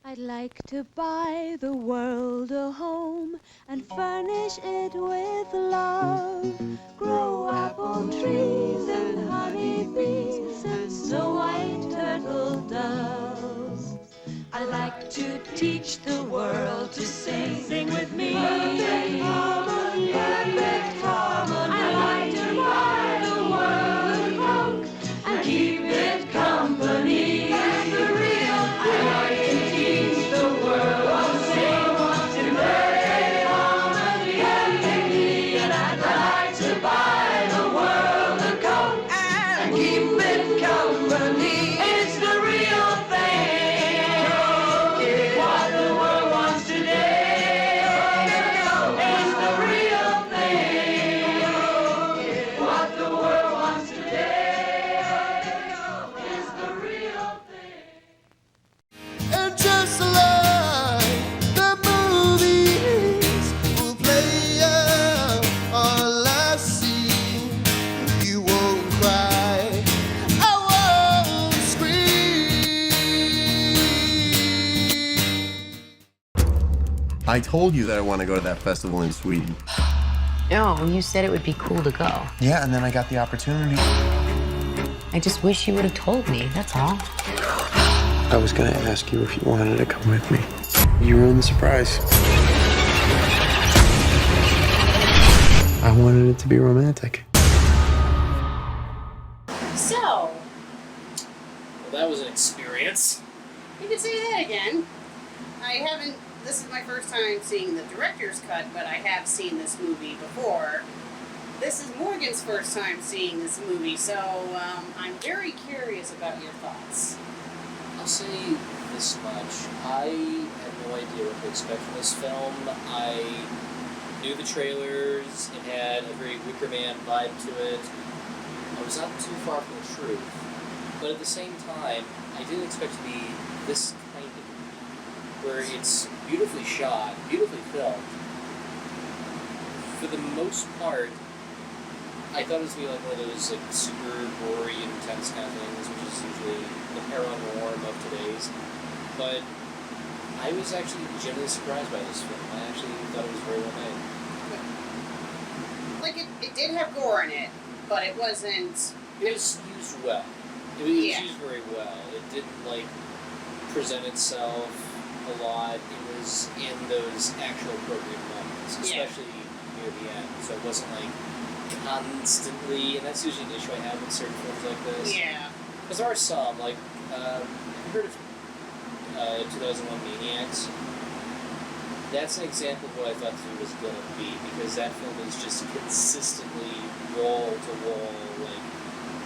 I'd like to buy the world a home and furnish it with love. Grow apple trees and honey bees and snow white turtle doves. I'd like to teach the world to sing. Sing with me. Perfect harmony. Perfect harmony. I'd like to buy the world a coat and keep it company. And the real I like to teach the world to sing. In perfect harmony. Perfectly. And I'd like to buy the world a coat and keep it company. It's the real thing. What the world wants today is the real thing. What the world wants today is the real thing. And just like the movies will play out our last scene, you won't cry, I won't scream. I told you that I want to go to that festival in Sweden. No, you said it would be cool to go. Yeah, and then I got the opportunity. I just wish you would have told me, that's all. I was going to ask you if you wanted to come with me. You ruined the surprise. I wanted it to be romantic. So, Well, that was an experience. you could say that again. This is my first time seeing the director's cut, but I have seen this movie before. This is Morgan's first time seeing this movie, so I'm very curious about your thoughts. I'll say this much. I had no idea what to expect from this film. I knew the trailers. It had a very Wicker Man vibe to it. I was not too far from the truth. But at the same time, I didn't expect it to be this kind of movie, where it's beautifully shot, beautifully filmed. For the most part, I thought it was going to be like one of those like super gory, intense kind of things, which is usually the paranorm of today's. But I was actually genuinely surprised by this film. I actually thought it was very well made. Like, it did have gore in it, but it wasn't... It was used well. It was used very well. It didn't like present itself a lot. It was in those actual appropriate moments, especially near the end. So it wasn't like constantly, and that's usually an issue I have with certain films like this. Yeah. Because there are some, like, have you heard of 2001 Maniacs? That's an example of what I thought this movie was going to be, because that film is just consistently wall to wall, like,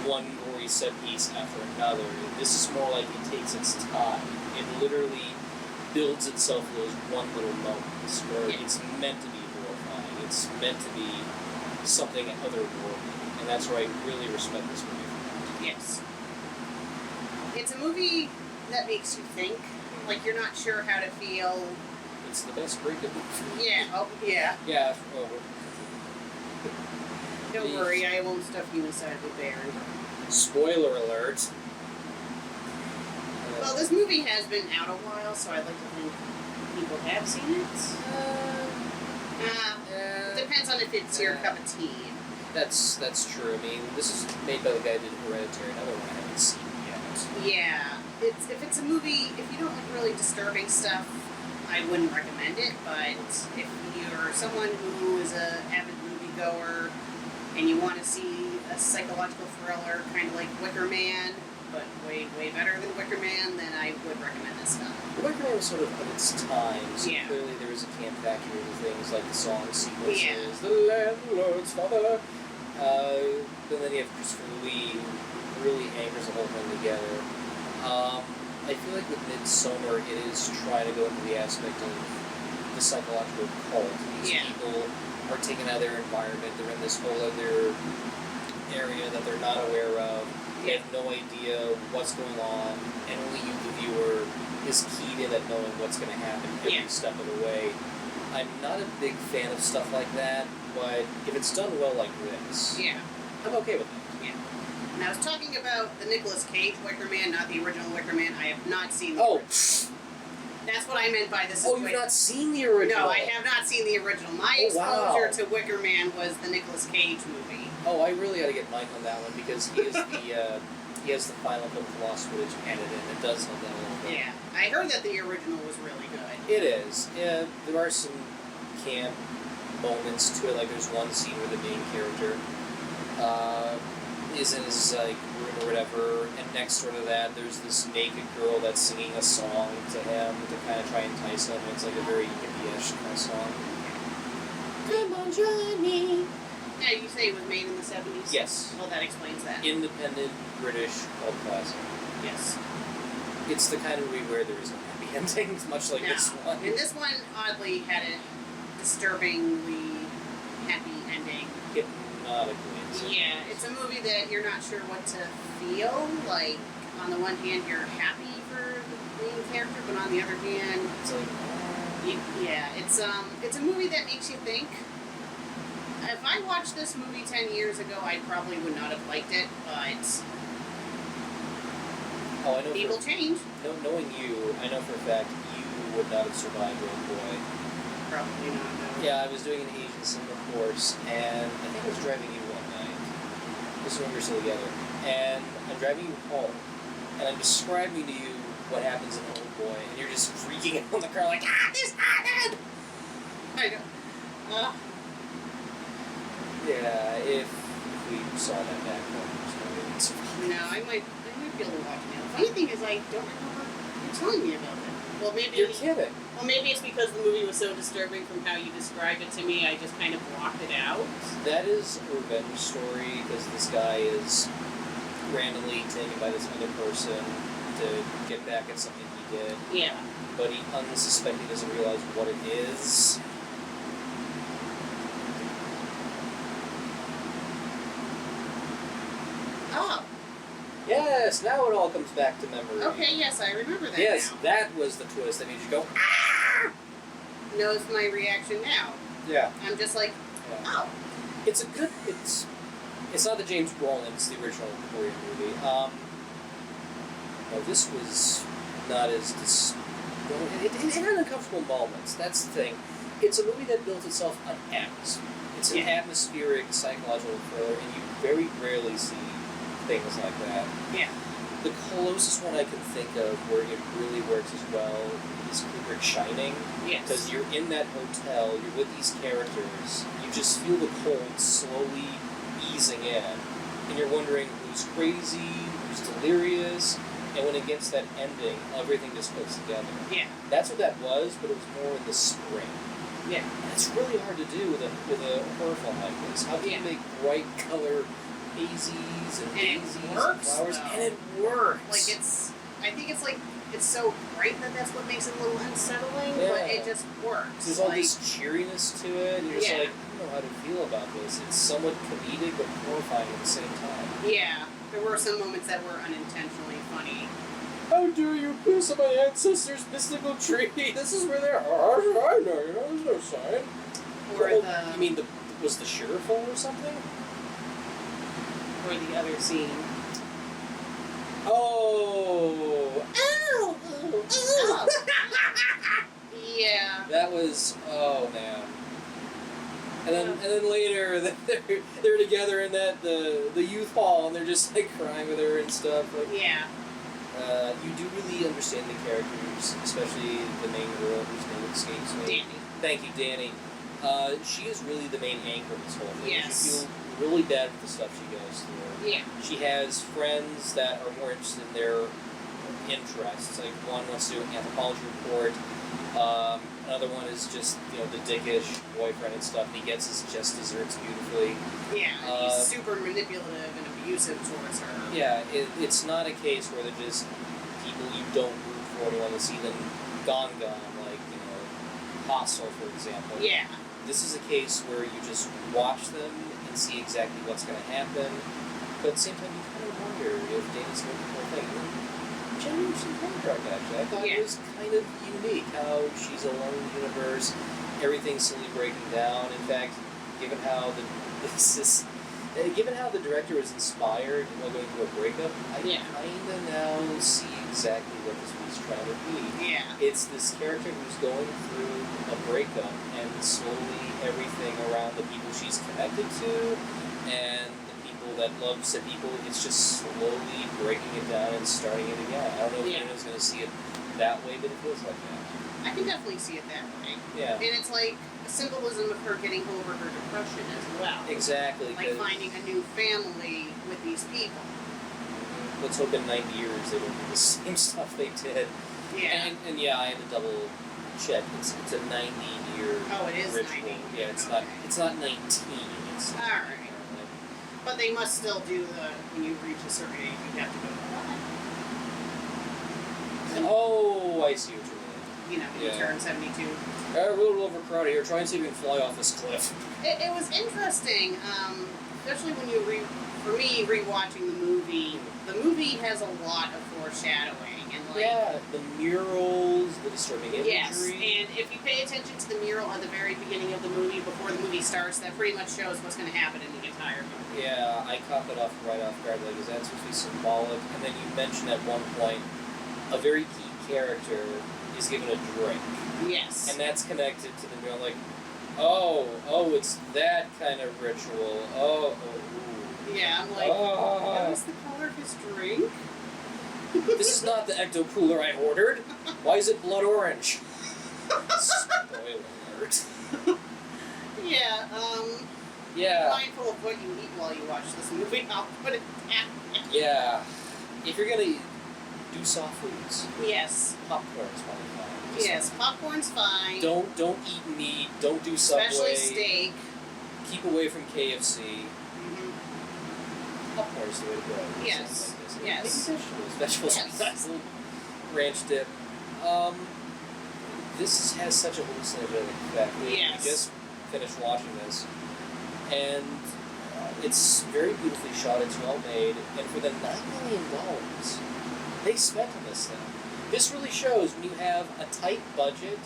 one gory set piece after another. This is more like it takes its time. It literally builds itself in those one little moments where it's meant to be horrifying. It's meant to be something otherworldly, and that's where I really respect this movie. Yes. It's a movie that makes you think. Like, you're not sure how to feel. It's the best breakup movie. Yeah, oh, yeah. Yeah, Don't worry, I won't stuff you inside the bear. spoiler alert. Well, this movie has been out a while, so I'd like to think people have seen it. Depends on if it's your cup of tea. That's true. I mean, this is made by the guy who did Hereditary, another one I haven't seen yet. Yeah, if it's a movie, if you don't like really disturbing stuff, I wouldn't recommend it. But if you're someone who is an avid moviegoer and you want to see a psychological thriller, kind of like Wicker Man, but way better than Wicker Man, then I would recommend this film. Wicker Man was sort of of its time, so Yeah. clearly there was a camp factor to things like the song sequences, Yeah. the landlord's father. But then you have Christopher Lee, who really anchors the whole thing together. I feel like with Midsommar, it is trying to go into the aspect of the psychological cult. These people are taken out of their environment, they're in this whole other area that they're not aware of. They have no idea what's going on, and only you, the viewer, is keyed in at knowing what's going to happen every step of the way. I'm not a big fan of stuff like that, but if it's done well like this, I'm okay with it. Yeah. And I was talking about the Nicolas Cage Wicker Man, not the original Wicker Man. I have not seen the Oh, That's that's what I meant by this. Oh, you've not seen the original? No, I have not seen the original. My exposure to Wicker Man was the Nicolas Cage movie. Oh, I really got to get Mike on that one because he is he has the final film lost footage edited and it does have that a little bit. Yeah, I heard that the original was really good. It is. Yeah, there are some camp moments to it. Like there's one scene where the main character is in his like room or whatever, and next door to that, there's this naked girl that's singing a song to him to kind of try and entice him. It's like a very hippie-ish kind of song. Come on, Johnny. Yeah, you say it was made in the 70s? Yes. Well, that explains that. Independent British cult classic. Yes. It's the kind of movie where there is no happy ending, much like this one. And this one, oddly, had a disturbingly happy ending. Hypnotically. Yeah, it's a movie that you're not sure what to feel. Like, on the one hand, you're happy for the main character, but on the other hand, It's like, it's a movie that makes you think. If I watched this movie 10 years ago, I probably would not have liked it, but oh, I know people change. Knowing you, I know for a fact you would not have survived Old Boy. Probably not, no. Yeah, I was doing an Asian cinema course, and I think I was driving you one night. This is when we were still together. And I'm driving you home, and I'm describing to you what happens in Old Boy, and you're just freaking out in the car like, this happened! I know. Yeah, if we saw that back home, No, I might be able to watch it now. The funny thing is, I don't remember you telling me about it. Well, maybe you're kidding. Well, maybe it's because the movie was so disturbing from how you described it to me. I just kind of blocked it out. That is a revenge story because this guy is randomly taken by this other person to get back at something he did. Yeah. But he unsuspectingly doesn't realize what it is. Oh. Yes, now it all comes back to memory. Okay. Yes, I remember that. Yes, now. that was the twist that made you go, ah! Knows my reaction now. Yeah. I'm just like, oh. It's a good. It's not the James Brolin. It's the original Korean movie. No, this was not as. It had uncomfortable moments. That's the thing. It's a movie that built itself on atmosphere. It's an atmospheric psychological thriller, and you very rarely see things like that. Yeah. The closest one I can think of where it really works as well is Kubrick's Shining. Yes. Because you're in that hotel, you're with these characters, you just feel the cold slowly easing in, and you're wondering who's crazy, who's delirious, and when it gets that ending, everything just clicks together. Yeah. That's what that was, but it was more in the spring. Yeah. And it's really hard to do with a horror film like this. How can you make bright color hazies and daisies and flowers? Though. And it works. Like I think it's like, it's so bright that's what makes it a little unsettling, but it just works. There's all this cheeriness to it, and you're just like, I don't know how to feel about this. It's somewhat comedic but horrifying at the same time. Yeah, there were some moments that were unintentionally funny. How dare you piss on my ancestors' mystical tree? This is where they are. I know, there's no sign. Or you mean was the sheriff or something? Or the other scene. Oh! Ow! Oh. Yeah. That was, oh man. And then later they're together in the youth hall and they're just like crying with her and stuff. Like, yeah. You do really understand the characters, especially the main girl whose name escapes me. Danny. Thank you, Danny. She is really the main anchor of this whole thing. Yes. You feel really bad for the stuff she goes through. Yeah. She has friends that are more interested in their interests. Like one wants to do an anthropology report. Another one is just, the dickish boyfriend and stuff. And he gets his just desserts beautifully. Yeah, he's super manipulative and abusive towards her. Yeah, it's not a case where they're just people you don't root for and you want to see them gone, like, Hostel, for example. Yeah. This is a case where you just watch them and see exactly what's going to happen, but at the same time you kind of wonder if Dana's going to do the whole thing. Genuinely some contract, actually. I thought it was kind of unique how she's a lone universe, everything's slowly breaking down. In fact, given how this is Given how the director was inspired while going through a breakup, I Yeah. kinda now see exactly what this movie's trying to be. Yeah. It's this character who's going through a breakup, and slowly everything around the people she's connected to, and the people that love said people, it's just slowly breaking it down and starting it again. I don't know if Yeah. anyone's gonna see it that way, but it feels like that. I can definitely see it that way. Yeah. And it's like a symbolism of her getting over her depression as well. Exactly. Like 'cause finding a new family with these people. let's hope in 90 years they don't do the same stuff they did. Yeah. And yeah, I had to double check. It's a 90-year Oh, it is ritual. 90. Yeah, it's Okay. not 19. It's Alright. But they must still do when you reach a certain age, you have to go to Oh, I see what you you know, when Yeah. you turn 72. mean. A little overcrowded here. Try and see if we can fly off this cliff. It was interesting, especially when you for me, rewatching the movie has a lot of foreshadowing and like. Yeah, the murals, the disturbing imagery. Yes, and if you pay attention to the mural at the very beginning of the movie, before the movie starts, that pretty much shows what's going to happen in the entire movie. Yeah, I caught that right off guard. Like, is that supposed to be symbolic? And then you mentioned at one point a very key character is given a drink. Yes. And that's connected to the mural. Like, oh, it's that kind of ritual. Oh, ooh. Yeah, I'm like, Ah. that was the color of his drink? This is not the ecto cooler I ordered. Why is it blood orange? Spoiler alert. Yeah, Yeah, mindful of what you eat while you watch this movie, I'll put it down. yeah. If you're gonna do soft foods, Yes. popcorn's probably fine. Just Yes, popcorn's fine. Don't eat meat. Don't do Subway. Especially steak. Keep away from KFC. Mm-hmm. Popcorn's the way to go. Yes. Like this. Yes. Maybe vegetables. Yes. Nice little ranch dip. This has such a hallucinogenic effect. We Yes. just finished watching this, and it's very beautifully shot. It's well made, and for the $9 million they spent on this thing, this really shows when you have a tight budget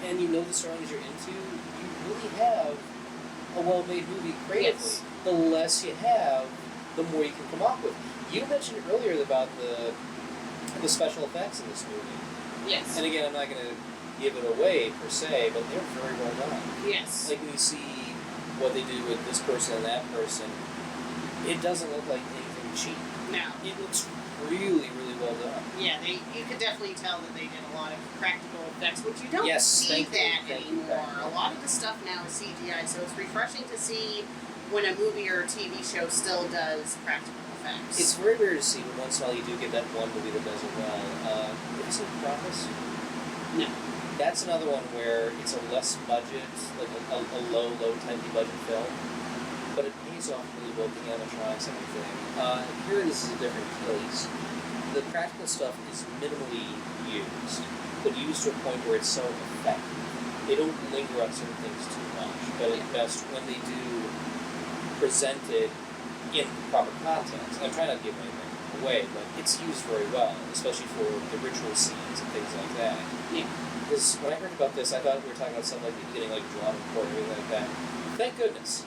and you know the surroundings you're into, you really have a well-made movie creatively. Yes. The less you have, the more you can come up with. You mentioned earlier about the special effects in this movie. Yes. And again, I'm not going to give it away per se, but they're very well done. Yes. Like when you see what they do with this person and that person, it doesn't look like anything cheap. No. It looks really, really well done. Yeah, you could definitely tell that they did a lot of practical effects, which you don't Yes, see thank you, that thank you, anymore. practical. A lot of the stuff now is CGI, so it's refreshing to see when a movie or a TV show still does practical effects. It's very rare to see, but once in a while you do get that one movie that does it well. Have you seen Promise? No. That's another one where it's a less budget, like a low tightly budget film, but it pays off really well with the animatronics and everything. Here this is a different case. The practical stuff is minimally used, but used to a point where it's so effective. They don't linger on certain things too much, but at best, when they do present it in proper context, I'm trying not to give anything away, but it's used very well, especially for the ritual scenes and things like that. Yeah. Because when I heard about this, I thought we were talking about something like getting like drawn in court or anything like that. Thank goodness.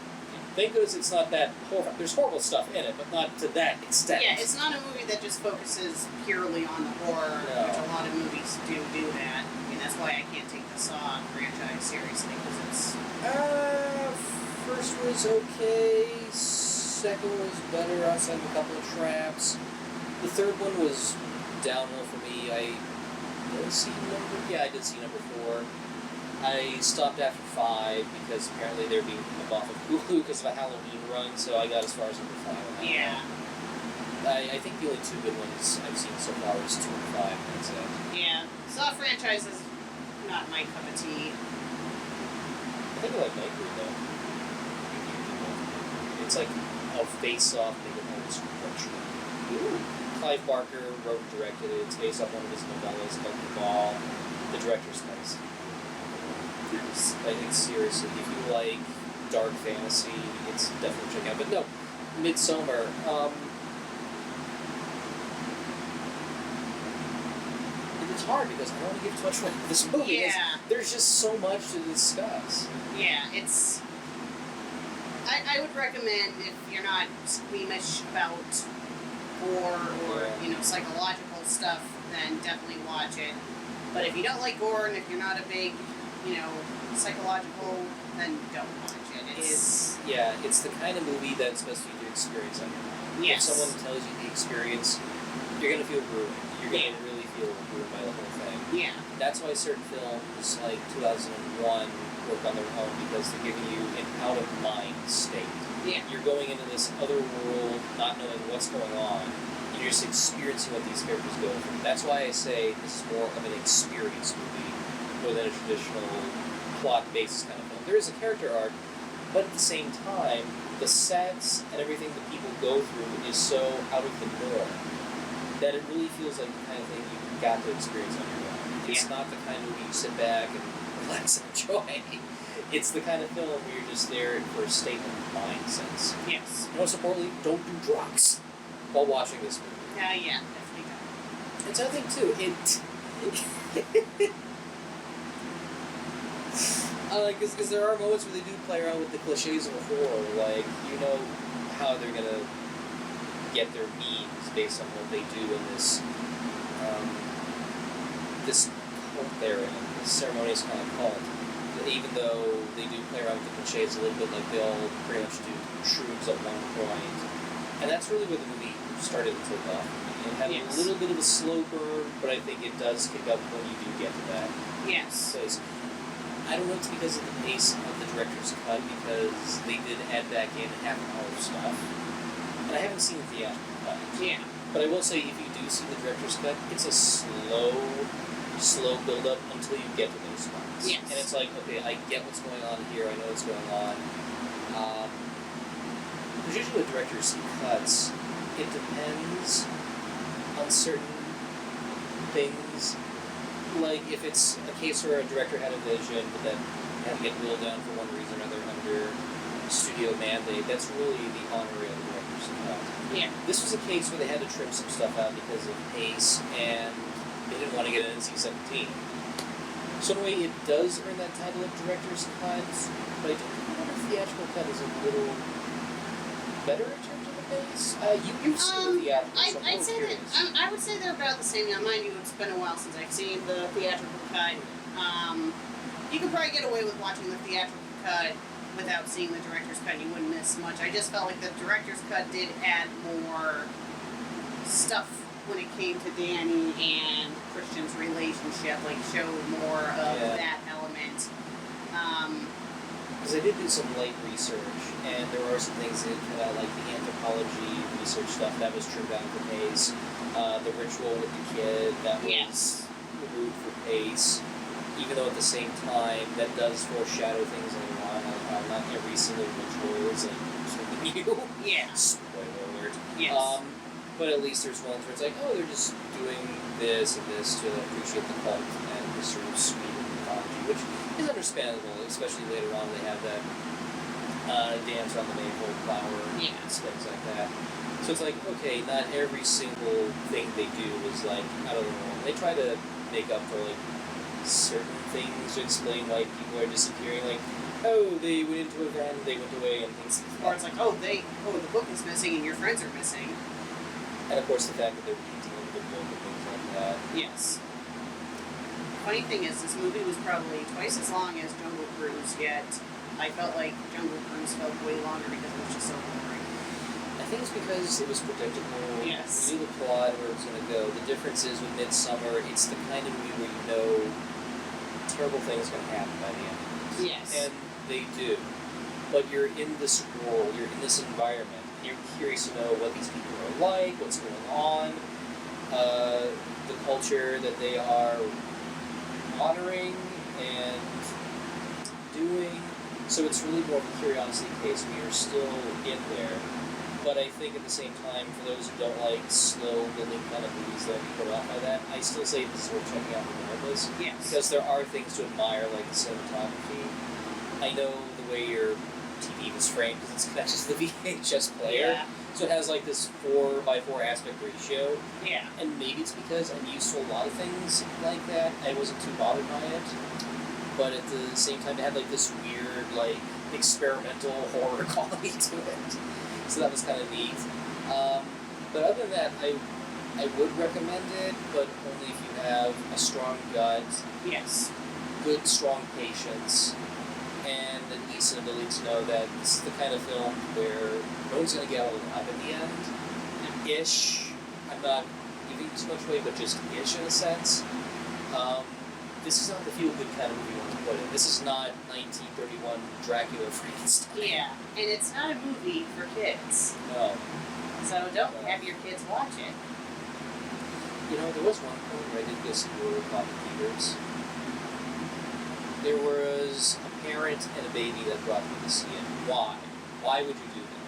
Thank goodness it's not that horrible. There's horrible stuff in it, but not to that extent. Yeah, it's not a movie that just focuses purely on the horror, No. which a lot of movies do that. I mean, that's why I can't take the Saw franchise seriously, because it's... First was okay. Second was better outside of a couple of traps. The third one was downhill for me. I did see number 4. I stopped after 5 because apparently they're being pulled off of Hulu because of a Halloween run, so I got as far as number 5. on that Yeah. one. I think the only 2 good ones I've seen so far is 2 and 5. That's it. Yeah. Saw franchise is not my cup of tea. I think I like Nightbreed though. It's like a face-off made of old scripture. Clive Barker wrote and directed it. It's based off one of his novellas called The Ball. The director's nice. Nice. I think seriously, if you like dark fantasy, it's definitely check out. But no, Midsommar. It's hard because I don't want to give too much away for this movie. Yeah. There's just so much to discuss. Yeah, it's... I would recommend if you're not squeamish about gore or psychological stuff, then definitely watch it. But if you don't like gore and if you're not a big psychological, then don't watch it. It's the kind of movie that's best for you to experience on your own. Yes. If someone tells you the experience, you're gonna feel ruined. You're gonna really feel ruined by the whole thing. Yeah. That's why certain films like 2001 work on their own, because they're giving you an out of mind state. Yeah. You're going into this other world, not knowing what's going on. You're just experiencing what these characters go through. That's why I say this is more of an experience movie more than a traditional plot basis kind of film. There is a character arc, but at the same time, the sets and everything that people go through is so out of the norm that it really feels like the kind of thing you've got to experience on your own. It's not the kind of movie you sit back and relax and enjoy. It's the kind of film where you're just there for a statement of mind sense. Yes. Most importantly, don't do drugs while watching this movie. Yeah, definitely don't. It's another thing too. Because there are moments where they do play around with the cliches of horror, like how they're gonna get their memes based on what they do in this cult they're in, this ceremonious kind of cult. Even though they do play around with the cliches a little bit, like they all pretty much do shrooms at one point, and that's really where the movie started to take off. It had a little bit of a slow burn, but I think it does kick up when you do get to that. Yes. So I don't know if it's because of the pace of the director's cut, because they did add back in half an hour of stuff, and I haven't seen the theatrical cut. Yeah. But I will say, if you do see the director's cut, it's a slow build up until you get to those spots. Yes. And it's like, okay, I get what's going on here, I know what's going on. Because usually with director's cuts, it depends on certain things. Like, if it's a case where a director had a vision, but then had to get wheeled down for one reason or another under studio mandate, that's really the honor of the director's cut. Yeah. This was a case where they had to trim some stuff out because of pace, and they didn't want to get an NC-17. So in a way, it does earn that title of director's cut, but I do think the theatrical cut is a little better in terms of the pace. You've seen the theatrical, so I'm I'd say curious. that I would say they're about the same. Now, mind you, it's been a while since I've seen the theatrical cut. You could probably get away with watching the theatrical cut without seeing the director's cut. You wouldn't miss much. I just felt like the director's cut did add more stuff when it came to Danny and Christian's relationship. Like, showed more of that element. Because I did do some light research, and there were some things that came out, like the anthropology research stuff that was trimmed down for pace. The ritual with the kid, that was removed for pace. Even though at the same time, that does foreshadow things later on. Not every single ritual is something new. Yeah. Spoiler alert. Yes. But at least there's ones where it's like, oh, they're just doing this and this to appreciate the cult and this sort of sweet mythology, which is understandable, especially later on they have that dance on the maypole flower and things like that. So it's like, okay, not every single thing they do is like out of the norm. They try to make up for like certain things to explain why people are disappearing, like, oh, they went into a van, they went away, and things like that. Or it's like, the book is missing and your friends are missing. And of course the fact that they're painting over the book and things like that. Yes. Funny thing is, this movie was probably twice as long as Jungle Cruise, yet I felt like Jungle Cruise felt way longer because it was just so boring. I think it's because it was predictable. Yes. You knew the plot, where it was going to go. The difference is with Midsommar, it's the kind of movie where you know terrible things are going to happen by the end. Yes. And they do. But you're in this world, you're in this environment, and you're curious to know what these people are like, what's going on, the culture that they are honoring and doing. So it's really more of a curiosity case where you're still in there. But I think at the same time, for those who don't like slow building kind of movies that are put off by that, I still say this is worth checking out regardless. Yes. Because there are things to admire, like the cinematography. I know the way your TV was framed because it's connected to the VHS player. Yeah. So it has like this 4:4 aspect ratio. Yeah. And maybe it's because I'm used to a lot of things like that. I wasn't too bothered by it. but at the same time it had like this weird like experimental horror quality to it. So that was kind of neat. But other than that, I would recommend it, but only if you have a strong gut, Yes. good strong patience, and a decent ability to know that this is the kind of film where no one's going to get alive at the end. Ish. I'm not giving too much away, but just ish in a sense. This is not the feel-good kind of movie you want to put in. This is not 1931 Dracula Frankenstein. Yeah, and it's not a movie for kids, No. so don't have your kids watch it. You know, there was one point where I did go see Roller Pop in theaters. There was a parent and a baby that brought me to see it. Why? Why would you do that?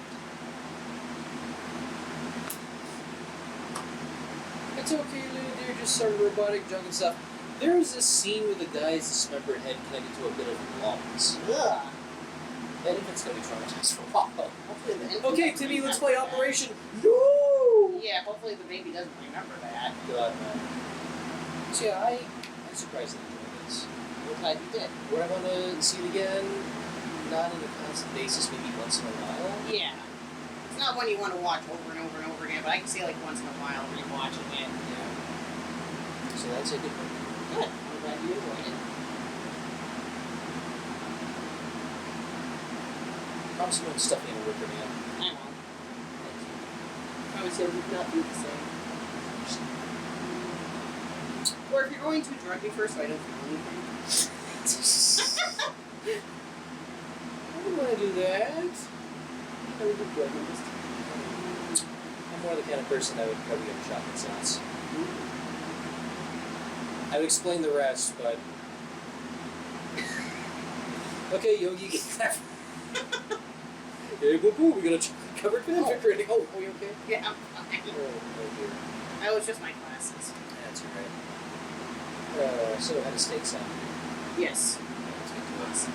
It's okay, they're just sort of robotic junk and stuff. There was this scene where the guy's dismembered head connected to a bit of lungs. Ugh. That infant's gonna be traumatized for a while. Hopefully the infant Okay, doesn't Timmy, let's remember play that. Operation No! Yeah, hopefully the baby doesn't remember that. God, man. So yeah, I'm surprised they enjoyed this. We're glad you did. Would I want to see it again? Not on a constant basis, maybe once in a while. Yeah. It's not one you want to watch over and over and over again, but I can see like once in a while rewatching it. Yeah. So that's a good one. Good. I'm glad you enjoyed it. Promise you won't stuff me in a ripper, man. I won't. I would say we would not do the same. Or if you're going to drug me first, I don't feel anything. I don't want to do that. I would do drugging this time. I'm more the kind of person that would probably get a chocolate sauce. I would explain the rest, but... Okay, Yogi, get that. Hey, boo boo, we got a chocolate covered fanfic ready. Oh, are you okay? Yeah, I'm fine. Oh dear. That was just my glasses. That's alright. So, how does steak sound? Yes.